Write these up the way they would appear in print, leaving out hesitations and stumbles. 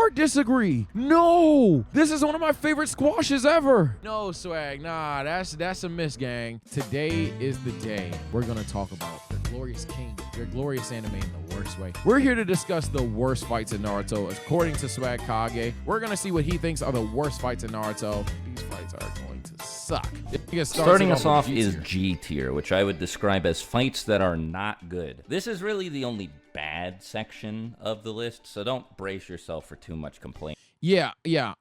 hard disagree. No, this is one of my favorite squashes ever. No, Swag, nah, that's a miss, gang. Today is the day we're gonna talk about the Glorious King, your glorious anime in the worst way. We're here to discuss the worst fights in Naruto. According to Swag Kage, we're gonna see what he thinks are the worst fights in Naruto. These fights are going to suck. Starting us off is G tier, which I would describe as fights that are not good. This is really the only bad section of the list, so don't brace yourself for too much complaint. Yeah.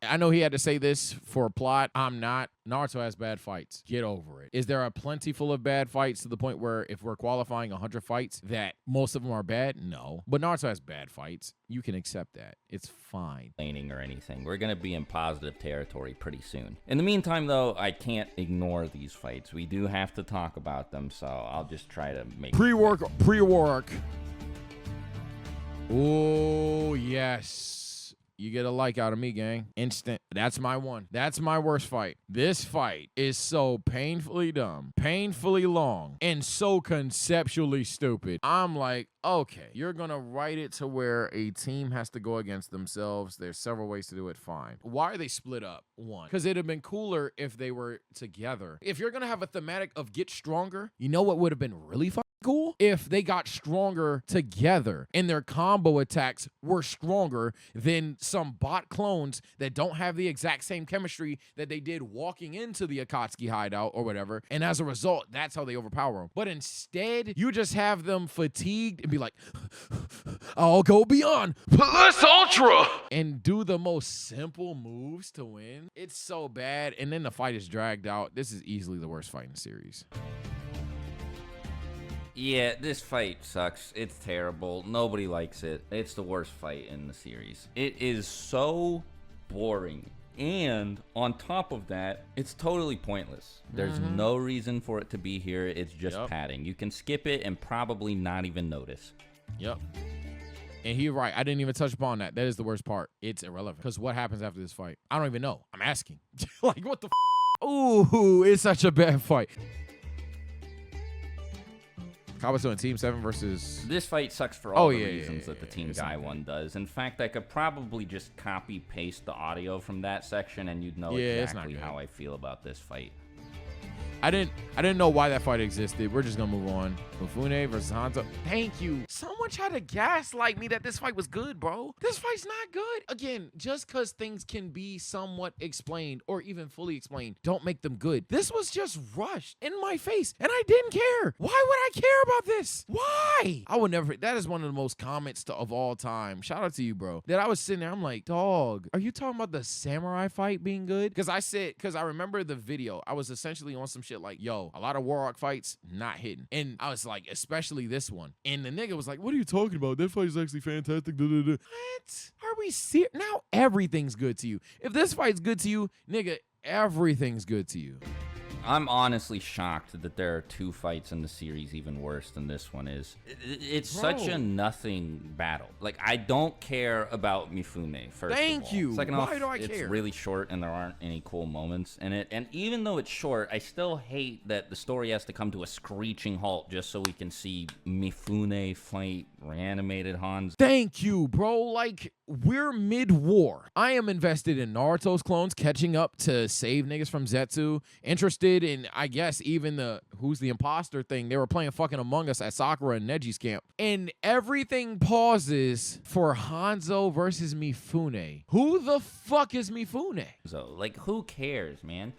I know he had to say this for a plot. I'm not. Naruto has bad fights. Get over it. Is there a plenty full of bad fights to the point where if we're qualifying 100 fights that most of them are bad? No. But Naruto has bad fights. You can accept that. It's fine. Or anything. We're going to be in positive territory pretty soon. In the meantime, though, I can't ignore these fights. We do have to talk about them, so I'll just try to make pre-work. Oh, yes. You get a like out of me, gang. Instant. That's my one. That's my worst fight. This fight is so painfully dumb, painfully long, and so conceptually stupid. I'm like, okay, you're going to write it to where a team has to go against themselves. There's several ways to do it. Fine. Why are they split up? One, because it'd have been cooler if they were together. If you're going to have a thematic of get stronger, you know what would have been really fun? Cool if they got stronger together and their combo attacks were stronger than some bot clones that don't have the exact same chemistry that they did walking into the Akatsuki hideout or whatever, and as a result that's how they overpower them. But instead you just have them fatigued and be like, I'll go beyond plus ultra and do the most simple moves to win. It's so bad, and then the fight is dragged out. This is easily the worst fight in the series. Yeah, this fight sucks. It's terrible. Nobody likes it. It's the worst fight in the series. It is so boring. And on top of that, it's totally pointless. There's no reason for it to be here. It's just padding. You can skip it and probably not even notice. Yep. And he's right. I didn't even touch upon that. That is the worst part. It's irrelevant. Because what happens after this fight? I don't even know. I'm asking. Like, what the f? Ooh, it's such a bad fight. Kawato and Team 7 versus... This fight sucks for all the reasons that the Team Guy one does. In fact, I could probably just copy-paste the audio from that section and you'd know exactly how I feel about this fight. I didn't know why that fight existed. We're just gonna move on. Mifune versus Hanzo. Thank you. Someone tried to gaslight me that this fight was good, bro. This fight's not good. Again, just because things can be somewhat explained or even fully explained, don't make them good. This was just rushed in my face, and I didn't care. Why would I care about this? Why? I would never. That is one of the most comments of all time. Shout out to you, bro. That I was sitting there, I'm like, dog, are you talking about the samurai fight being good? Because I remember the video. I was essentially on some shit like, yo, a lot of war arc fights not hitting, and I was like, especially this one, and the nigga was like, what are you talking about? That fight is actually fantastic. What are we serious? Now everything's good to you. If this fight's good to you, nigga, everything's good to you. I'm honestly shocked that there are two fights in the series even worse than this one is. It's such a nothing battle. Like, I don't care about Mifune, first of all. Thank you. Second Why off, do I care? It's really short and there aren't any cool moments in it. And even though it's short, I still hate that the story has to come to a screeching halt just so we can see Mifune fight reanimated Hans. Thank you, bro. Like, we're mid-war. I am invested in Naruto's clones catching up to save niggas from Zetsu. Interested in, I guess, even the who's the imposter thing. They were playing fucking Among Us at Sakura and Neji's camp. And everything pauses for Hanzo versus Mifune. Who the fuck is Mifune? So, like, who cares, man?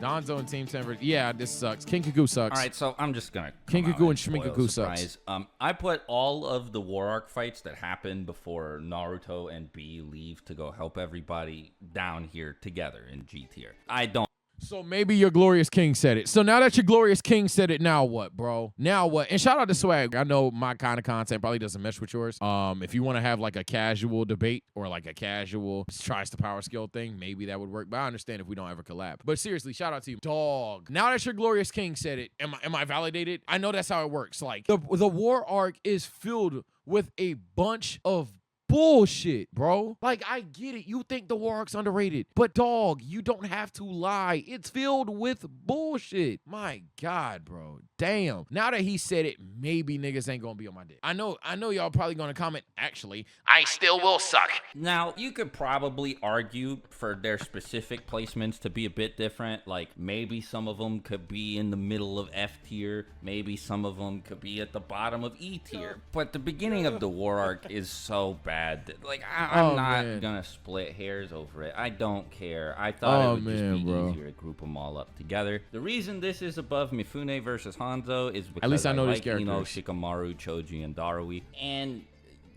Danzo and Team 10. Yeah, this sucks. Kinkaku sucks. All right, so I'm just going to Kinkaku and Shminkaku sucks. I put all of the war arc fights that happened before Naruto and B leave to go help everybody down here together in G tier. I don't. So maybe your Glorious King said it. So now that your Glorious King said it, now what, bro? Now what? And shout out to Swag. I know my kind of content probably doesn't mesh with yours. If you want to have like a casual debate or like a casual tries to power skill thing, maybe that would work. But I understand if we don't ever collab. But seriously, shout out to you. Dog. Now that your Glorious King said it, am I validated? I know that's how it works. Like the war arc is filled with a bunch of bullshit, bro. Like, I get it. You think the war arc's underrated, but dog, you don't have to lie. It's filled with bullshit. My God, bro. Damn. Now that he said it, maybe niggas ain't gonna be on my dick. I know y'all probably gonna comment, actually, I still will suck. Now, you could probably argue for their specific placements to be a bit different. Like, maybe some of them could be in the middle of F tier. Maybe some of them could be at the bottom of E tier. But the beginning of the war arc is so bad that, like, I'm not gonna split hairs over it. I don't care. I thought it would just be easier to group them all up together. The reason this is above Mifune versus Hanzo is because at least I know these like characters. Shikamaru, Choji, and Darui. And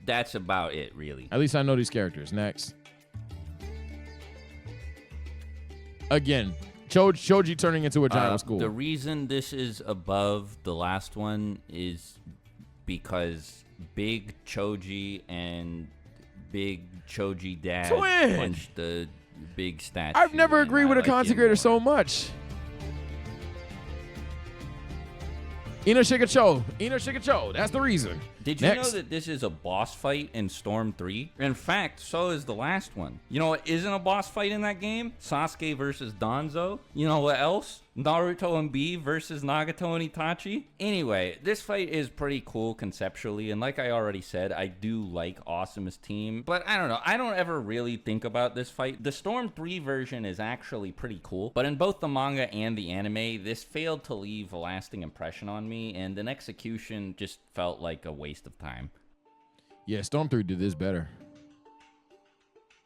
that's about it, really. At least I know these characters. Next. Again, Choji turning into a giant was cool. The reason this is above the last one is because Big Choji and Big Choji Dad punched the big statue. I've never agreed with a consecrator so much. Ino Shikacho. That's the reason. Did you know that this is a boss fight in Storm 3? In fact, so is the last one. You know what isn't a boss fight in that game? Sasuke versus Danzo. You know what else? Naruto and B versus Nagato and Itachi. Anyway, this fight is pretty cool conceptually, and like I already said, I do like Awesome's team, but I don't know. I don't ever really think about this fight. The Storm 3 version is actually pretty cool, but in both the manga and the anime, this failed to leave a lasting impression on me, and an execution just felt like a waste of time. Yeah, Storm 3 did this better.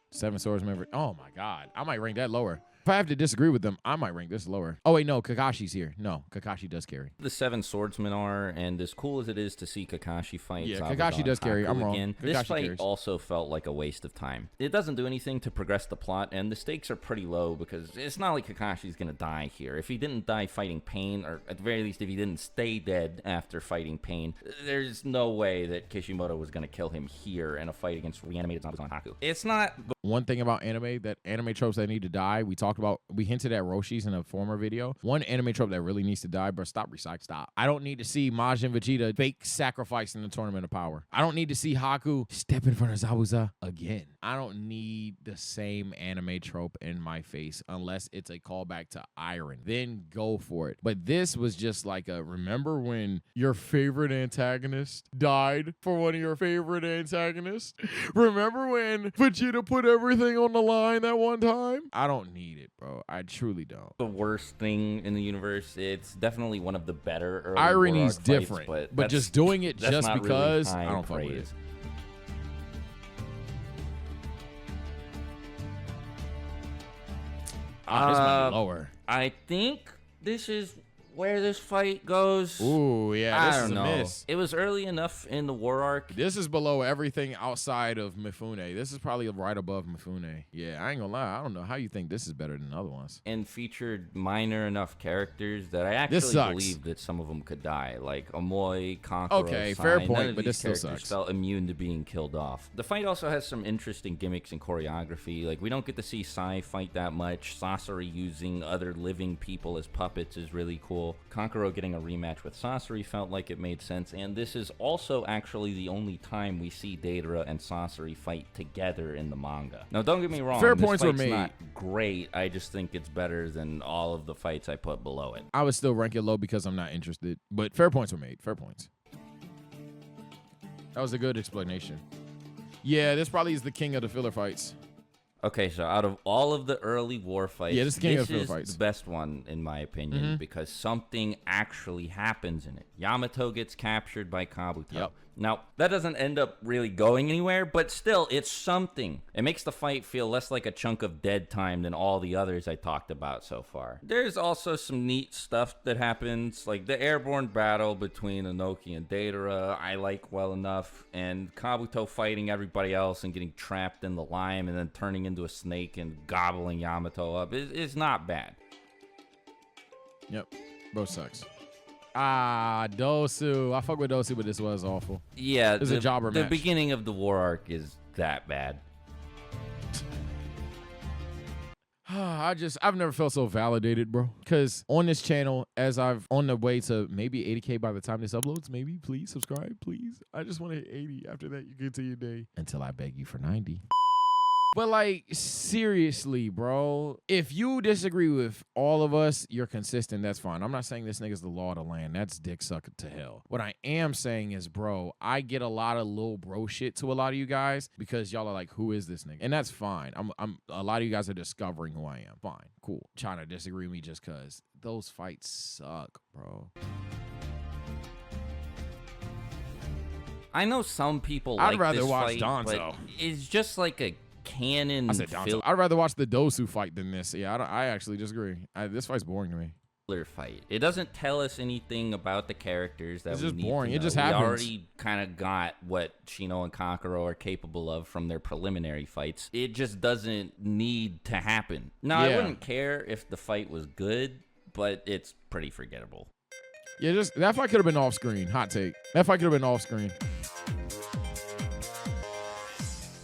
7 Swordsmen. Oh my God. I might rank that lower. If I have to disagree with them, I might rank this lower. Oh, wait, no, Kakashi's here. No, Kakashi does carry. The 7 swordsmen are, and as cool as it is to see Kakashi fight, yeah, Kakashi does carry. I'm wrong. This fight also felt like a waste of time. It doesn't do anything to progress the plot, and the stakes are pretty low because it's not like Kakashi's gonna die here. If he didn't die fighting Pain, or at the very least, if he didn't stay dead after fighting Pain, there's no way that Kishimoto was gonna kill him here in a fight against reanimated zombies on Haku. It's not. One thing about anime tropes that need to die, we hinted at Roshi's in a former video. One anime trope that really needs to die, bro, stop recycling. Stop. I don't need to see Majin Vegeta fake sacrifice in the Tournament of Power. I don't need to see Haku step in front of Zabuza again. I don't need the same anime trope in my face unless it's a callback to Iron. Then go for it. But this was just like remember when your favorite antagonist died for one of your favorite antagonists? Remember when Vegeta put everything on the line that one time? I don't need it, bro. I truly don't. The worst thing in the universe. It's definitely one of the better early Irony's fights, different, but just doing it just because, really I don't fuck with it. This might be lower. I think this is where this fight goes. Ooh, yeah, this is a miss. It was early enough in the war arc. This is below everything outside of Mifune. This is probably right above Mifune. Yeah, I ain't gonna lie. I don't know how you think this is better than other ones. And featured minor enough characters that I actually believe that some of them could die, like Amoy, Kankuro, okay, Sai. fair None point, of but these this still characters sucks. felt immune to being killed off. The fight also has some interesting gimmicks and choreography. Like, we don't get to see Sai fight that much. Sasori using other living people as puppets is really cool. Kankuro getting a rematch with Sasori felt like it made sense, and this is also actually the only time we see Deidara and Sasori fight together in the manga. Now, don't get me wrong, fair points were made. Not great. I just think it's better than all of the fights I put below it. I would still rank it low because I'm not interested, but fair points were made. Fair points. That was a good explanation. Yeah, this probably is the king of the filler fights. Okay, so out of all of the early war fights, this is the best one, in my opinion, because something actually happens in it. Yamato gets captured by Kabuto. Yep. Now, that doesn't end up really going anywhere, but still, it's something. It makes the fight feel less like a chunk of dead time than all the others I talked about so far. There's also some neat stuff that happens, like the airborne battle between Inoki and Deidara, I like well enough, and Kabuto fighting everybody else and getting trapped in the lime and then turning into a snake and gobbling Yamato up is not bad. Yep, both sucks. Dosu. I fuck with Dosu, but this was awful. Yeah, it's a jobber match. The beginning of the war arc is that bad. I've never felt so validated, bro. Because on this channel, as I've on the way to maybe 80K by the time this uploads, maybe please subscribe, please. I just want to hit 80. After that, you get to your day until I beg you for 90. But like, seriously, bro, if you disagree with all of us, you're consistent, that's fine. I'm not saying this nigga's the law of the land. That's dick sucker to hell. What I am saying is, bro, I get a lot of little bro shit to a lot of you guys because y'all are like, who is this nigga? And that's fine. I'm a lot of you guys are discovering who I am. Fine, cool. Trying to disagree with me just cause those fights suck, bro. I know some people I'd like rather this watch fight, Danzo. but it's just like a canon I said Danzo. I'd rather watch the Dosu fight than this. Yeah, I actually disagree. This fight's boring to me. filler fight. It doesn't tell us anything about the characters that It's we just need boring. to It know. just We happens. already kind of got what Shino and Kakuro are capable of from their preliminary fights. It just doesn't need to happen. Now, I Yeah. wouldn't care if the fight was good, but it's pretty forgettable. Yeah, just that fight could have been off screen. Hot take. That fight could have been off screen.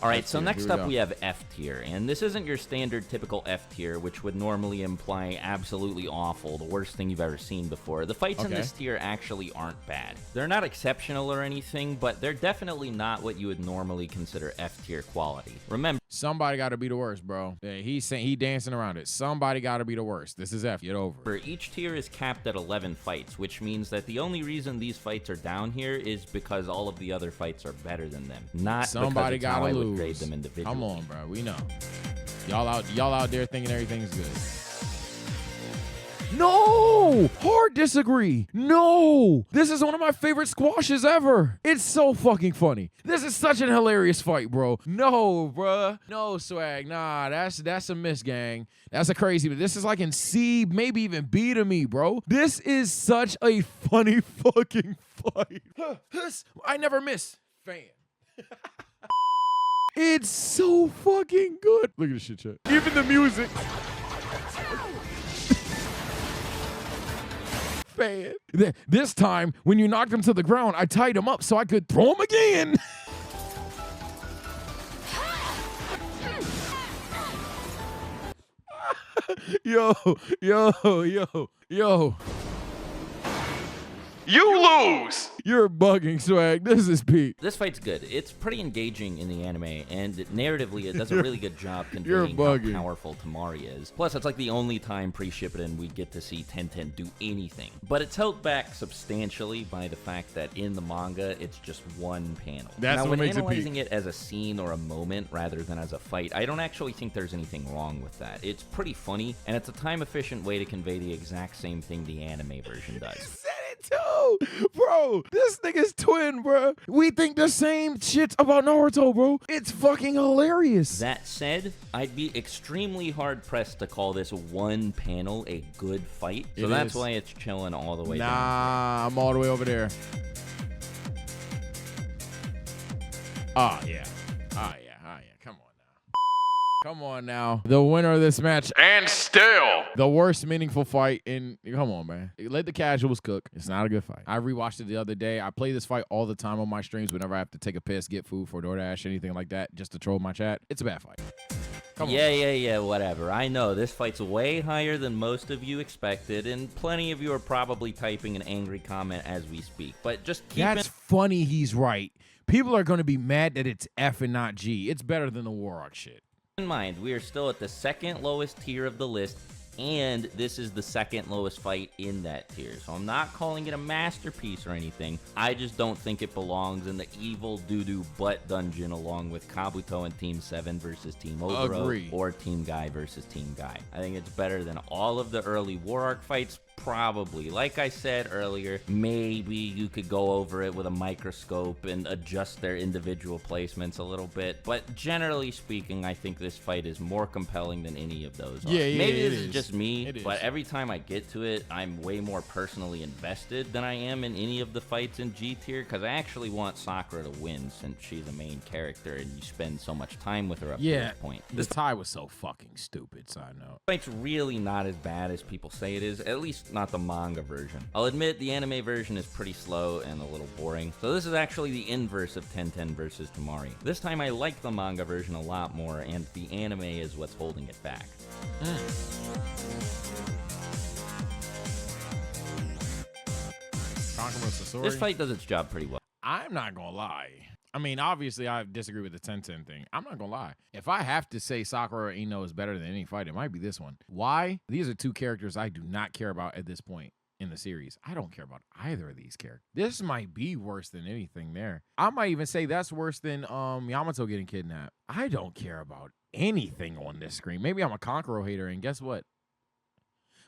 All right, Let's so see, next here we up go. we have F tier, and this isn't your standard typical F tier, which would normally imply absolutely awful, the worst thing you've ever seen before. The fights in Okay. this tier actually aren't bad. They're not exceptional or anything, but they're definitely not what you would normally consider F tier quality. Remember, Somebody got to be the worst, bro. Yeah, he's saying he dancing around it. Somebody got to be the worst. This is F. Get over it. each tier is capped at 11 fights, which means that the only reason these fights are down here is because all of the other fights are better than them, not Somebody because it's how gotta I lose. would grade them individually. Come on, bro. We know. Y'all out there thinking everything's good. No! Hard disagree. No! This is one of my favorite squashes ever. It's so fucking funny. This is such an hilarious fight, bro. No, bruh. No, swag. Nah, that's a miss, gang. That's a crazy, but this is like in C, maybe even B to me, bro. This is such a funny fucking fight. I never miss. Fan. It's so fucking good. Look at this shit, chat. Even the music. Fan. This time, when you knocked him to the ground, I tied him up so I could throw him again. Yo. You lose. You're bugging, swag. This is peak. This fight's good. It's pretty engaging in the anime, and narratively, it does a really good job You're conveying bugging. how powerful Tamari is. Plus, it's like the only time pre-Shippuden we get to see Tenten do anything. But it's held back substantially by the fact that in the manga, it's just one panel. That's now, what when makes it analyzing it as a scene or a moment rather than as a fight, I don't actually think there's anything wrong with that. It's pretty funny, and it's a time-efficient way to convey the exact same thing the anime version does. Said it too, bro. This nigga's twin, bro. We think the same shit about Naruto, bro. It's fucking hilarious. That said, I'd be extremely hard-pressed to call this one panel a good fight, so It that's is. why it's chilling all the way down. Nah, I'm all the way over there. Oh, yeah. Oh, yeah. Come on now. Come on now. The winner of this match, and still the worst meaningful fight in. Come on, man. Let the casuals cook. It's not a good fight. I rewatched it the other day. I play this fight all the time on my streams whenever I have to take a piss, get food for DoorDash, anything like that, just to troll my chat. It's a bad fight. Come on. Yeah, whatever. I know, this fight's way higher than most of you expected, and plenty of you are probably typing an angry comment as we speak, but just keep That's funny. He's right. People are going to be mad that it's F and not G. It's better than the Warrock shit. in mind, we are still at the second lowest tier of the list, and this is the second lowest fight in that tier. So I'm not calling it a masterpiece or anything. I just don't think it belongs in the evil doo-doo butt dungeon along with Kabuto and Team 7 versus Team Oboro Agree. or Team Guy versus Team Guy. I think it's better than all of the early War Arc fights. Probably. Like I said earlier, maybe you could go over it with a microscope and adjust their individual placements a little bit. But generally speaking, I think this fight is more compelling than any of those. Yeah, Maybe it this is. is just me, It is. but every time I get to it, I'm way more personally invested than I am in any of the fights in G tier, because I actually want Sakura to win since she's the main character and you spend so much time with her up to this point. This tie was so fucking stupid, side note. Fight's really not as bad as people say it is, at least not the manga version. I'll admit the anime version is pretty slow and a little boring, so this is actually the inverse of 10-10 versus Tamari. This time I like the manga version a lot more, and the anime is what's holding it back. This fight does its job pretty well. I'm not gonna lie. I mean, obviously, I disagree with the 10-10 thing. I'm not gonna lie. If I have to say Sakura or Ino is better than any fight, it might be this one. Why? These are two characters I do not care about at this point in the series. I don't care about either of these characters. This might be worse than anything there. I might even say that's worse than Yamato getting kidnapped. I don't care about anything on this screen. Maybe I'm a Kankuro hater, and guess what?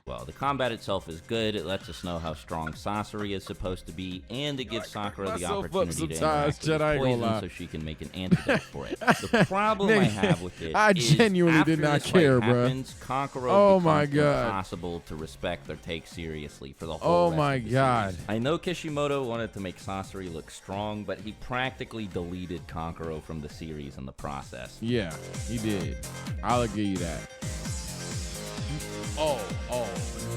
Well, the combat itself is good. It lets us know how strong Sasori is supposed to be, and it gives Sakura the opportunity to interact with his poison so she can make an antidote for it. The problem I have with it I is genuinely after did not this care, fight bro. happens, Kankuro Oh becomes my God. impossible to respect or take seriously for the whole rest my of the God. series. I know Kishimoto wanted to make Sasori look strong, but he practically deleted Kankuro from the series in the process. Yeah, he did. I'll give you that. Oh,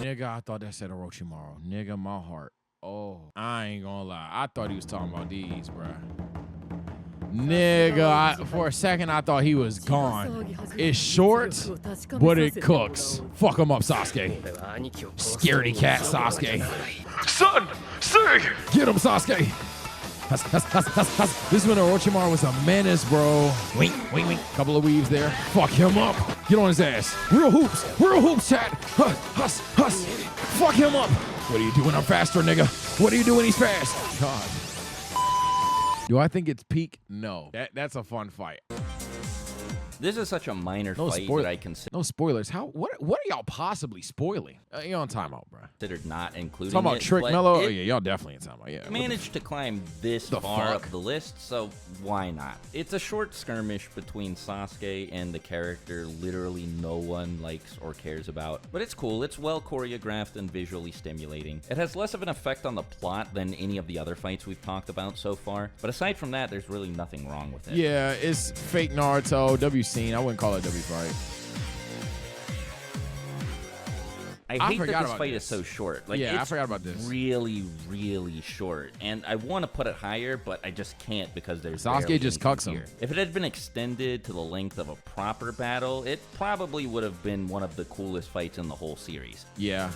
nigga, I thought that said Orochimaru. Nigga, my heart. Oh, I ain't gonna lie. I thought he was talking about these, bruh. Nigga, for a second, I thought he was gone. It's short, but it cooks. Fuck him up, Sasuke. Scaredy cat, Sasuke. Son, see! Get him, Sasuke. This is when Orochimaru was a menace, bro. Wink, wink, wink. Couple of weaves there. Fuck him up. Get on his ass. Real hoops, chat. Huss. Fuck him up. What are you doing? I'm faster, nigga. What are you doing? He's fast. God. Do I think it's peak? No. That's a fun fight. This is such a minor fight that I consider. No spoilers. What are y'all possibly spoiling? You're on timeout, bro. Considered not including Talking about it, Trick but Mello? it Oh, yeah, y'all definitely in timeout. Yeah. managed to climb this The far fuck? up the list, so why not? It's a short skirmish between Sasuke and the character literally no one likes or cares about, but it's cool. It's well choreographed and visually stimulating. It has less of an effect on the plot than any of the other fights we've talked about so far, but aside from that, there's really nothing wrong with it. Yeah, it's fake Naruto, W scene. I wouldn't call it W fight. I hate that this fight is so short. Like, Yeah, I it's forgot about this. really, really short. And I want to put it higher, but I just can't because there's Sasuke barely just anything cucks him. here. If it had been extended to the length of a proper battle, it probably would have been one of the coolest fights in the whole series. Yeah.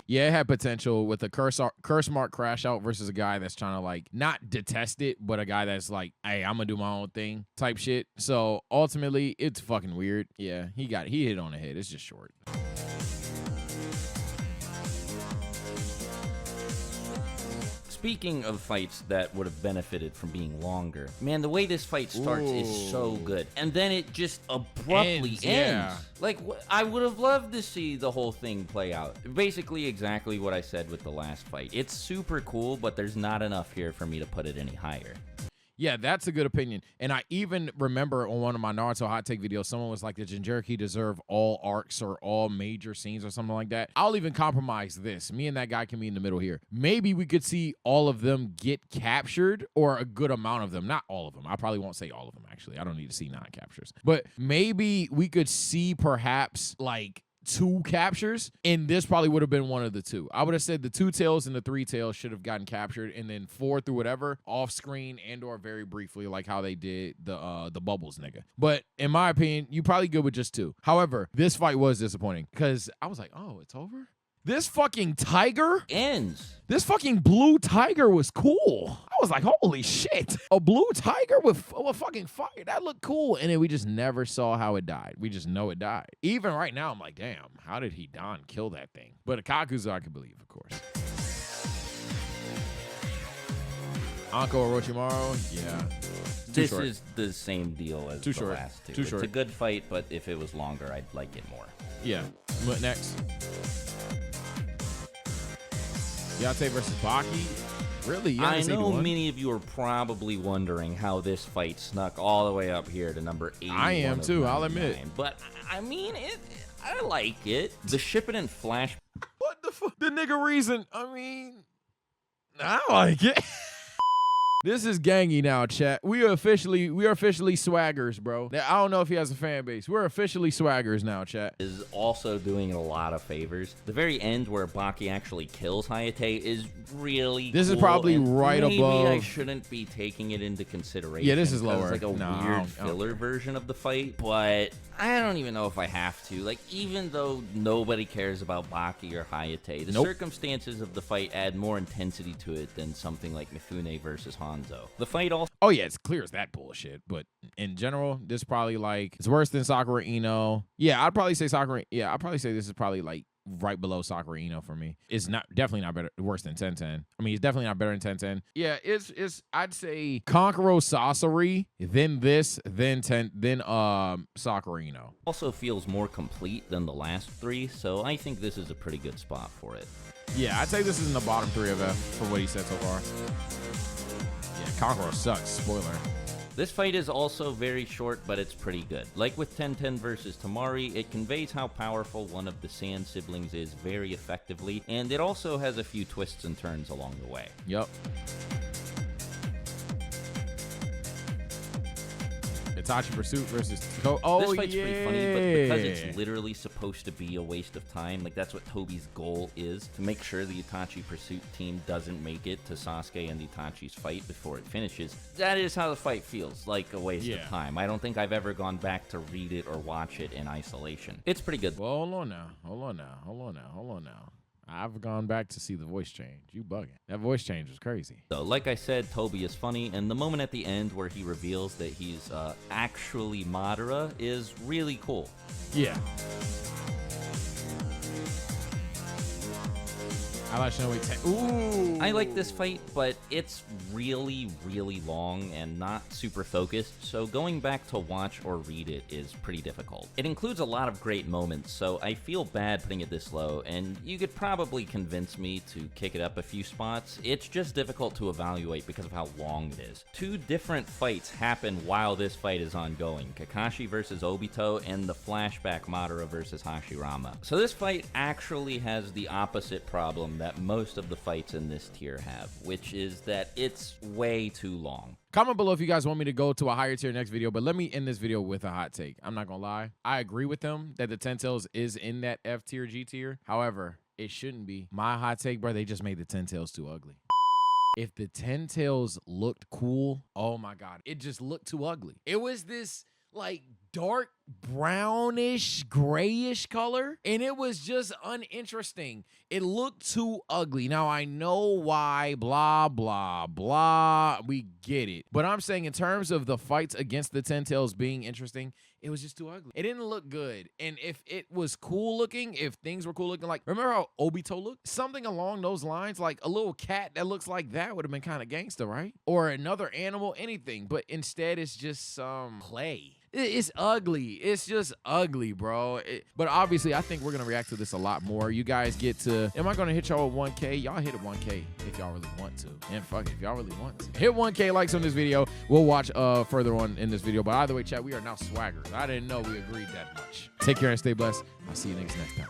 Yeah, it had potential with a curse mark crash out versus a guy that's trying to, like, not detest it, but a guy that's like, hey, I'm gonna do my own thing type shit. So ultimately, it's fucking weird. Yeah, he hit on the head. It's just short. Speaking of fights that would have benefited from being longer, man, the way this fight starts is so good. And then it just abruptly ends. Yeah. Like, I would have loved to see the whole thing play out. Basically exactly what I said with the last fight. It's super cool, but there's not enough here for me to put it any higher. Yeah, that's a good opinion. And I even remember on one of my Naruto hot take videos, someone was like, the Jinchuriki deserve all arcs or all major scenes or something like that. I'll even compromise this. Me and that guy can be in the middle here. Maybe we could see all of them get captured, or a good amount of them. Not all of them. I probably won't say all of them, actually. I don't need to see 9 captures. But maybe we could see perhaps like 2 captures, and this probably would have been one of the 2. I would have said the 2 tails and the 3 tails should have gotten captured, and then 4 through whatever off screen and or very briefly, like how they did the bubbles nigga. But in my opinion, you probably good with just 2. However, this fight was disappointing because I was like, oh, it's over. This fucking tiger Ends. This fucking blue tiger was cool. I was like, holy shit. A blue tiger with fucking fire. That looked cool. And then we just never saw how it died. We just know it died. Even right now, I'm like, damn, how did he kill that thing? But a Kakuzu, I can believe, of course. Anko Orochimaru, yeah. This is the same deal as the last 2. Too short. It's a good fight, but if it was longer, I'd like it more. Yeah. What next? Yate versus Baki? Really? I know many of you are probably wondering how this fight snuck all the way up here to number 8. I am too, I'll admit. But, I mean, I like it. The Shippuden flash... What the fuck? The nigga reason, I mean, I like it. This is gangy now, chat. We are officially swaggers, bro. I don't know if he has a fan base. We're officially swaggers now, chat. Is also doing a lot of favors. The very end where Baki actually kills Hayate is really This cool, is probably and right maybe above. I shouldn't be taking it into consideration. Yeah, this is 'cause lower. It's like a No, I weird don't filler version of the fight, but I don't even know if I have to. Like, even though nobody cares about Baki or Hayate, the Nope. circumstances of the fight add more intensity to it than something like Mifune versus Hanzo. The fight also Oh yeah, it's clear as that bullshit. But in general, this probably like it's worse than Sakura Ino. Yeah, I'd probably say Sakura. Yeah, I'd probably say this is probably like right below Sakura Ino for me. It's not definitely not better, worse than 10-10. I mean, it's definitely not better than 10-10. Yeah, it's I'd say Kankuro Sasori, then this, then Sakura Ino. also feels more complete than the last three, so I think this is a pretty good spot for it. Yeah, I'd say this is in the bottom 3 of F for what he said so far. Yeah, Kankuro sucks. Spoiler. This fight is also very short, but it's pretty good. Like with 10-10 versus Tamari, it conveys how powerful one of the Sand siblings is very effectively, and it also has a few twists and turns along the way. Yup. Itachi Pursuit versus oh This fight's yeah. pretty funny, but because it's literally supposed to be a waste of time, like that's what Toby's goal is, to make sure the Itachi Pursuit team doesn't make it to Sasuke and Itachi's fight before it finishes. That is how the fight feels, like a waste of time. I don't think I've ever gone back to read it or watch it in isolation. It's pretty good. Well, hold on now. I've gone back to see the voice change. You bugging. That voice change was crazy. So, like I said, Toby is funny, and the moment at the end where he reveals that he's actually Madara is really cool. Yeah. I like Shinobi. Ooh. I like this fight, but it's really, really long and not super focused, so going back to watch or read it is pretty difficult. It includes a lot of great moments, so I feel bad putting it this low, and you could probably convince me to kick it up a few spots. It's just difficult to evaluate because of how long it is. 2 different fights happen while this fight is ongoing, Kakashi versus Obito and the flashback Madara versus Hashirama. So this fight actually has the opposite problem that most of the fights in this tier have, which is that it's way too long. Comment below if you guys want me to go to a higher tier next video, but let me end this video with a hot take. I'm not gonna lie. I agree with them that the 10 Tails is in that F tier, G tier. However, it shouldn't be. My hot take, bro, they just made the 10 Tails too ugly. If the 10 Tails looked cool, oh my God, it just looked too ugly. It was this like dark brownish grayish color, and it was just uninteresting. It looked too ugly. Now I know why, blah blah blah, we get it, but I'm saying in terms of the fights against the 10 Tails being interesting, it was just too ugly. It didn't look good. And if it was cool looking, if things were cool looking, like remember how Obito looked? Something along those lines, like a little cat that looks like that would have been kind of gangster, right? Or another animal, anything. But instead it's just some clay. It's ugly. It's just ugly, bro. But obviously, I think we're going to react to this a lot more. You guys get to, am I going to hit y'all with 1K? Y'all hit 1K if y'all really want to. And fuck it, if y'all really want to. Hit 1K likes on this video. We'll watch further on in this video. But either way, chat, we are now swaggers. I didn't know we agreed that much. Take care and stay blessed. I'll see you niggas next time.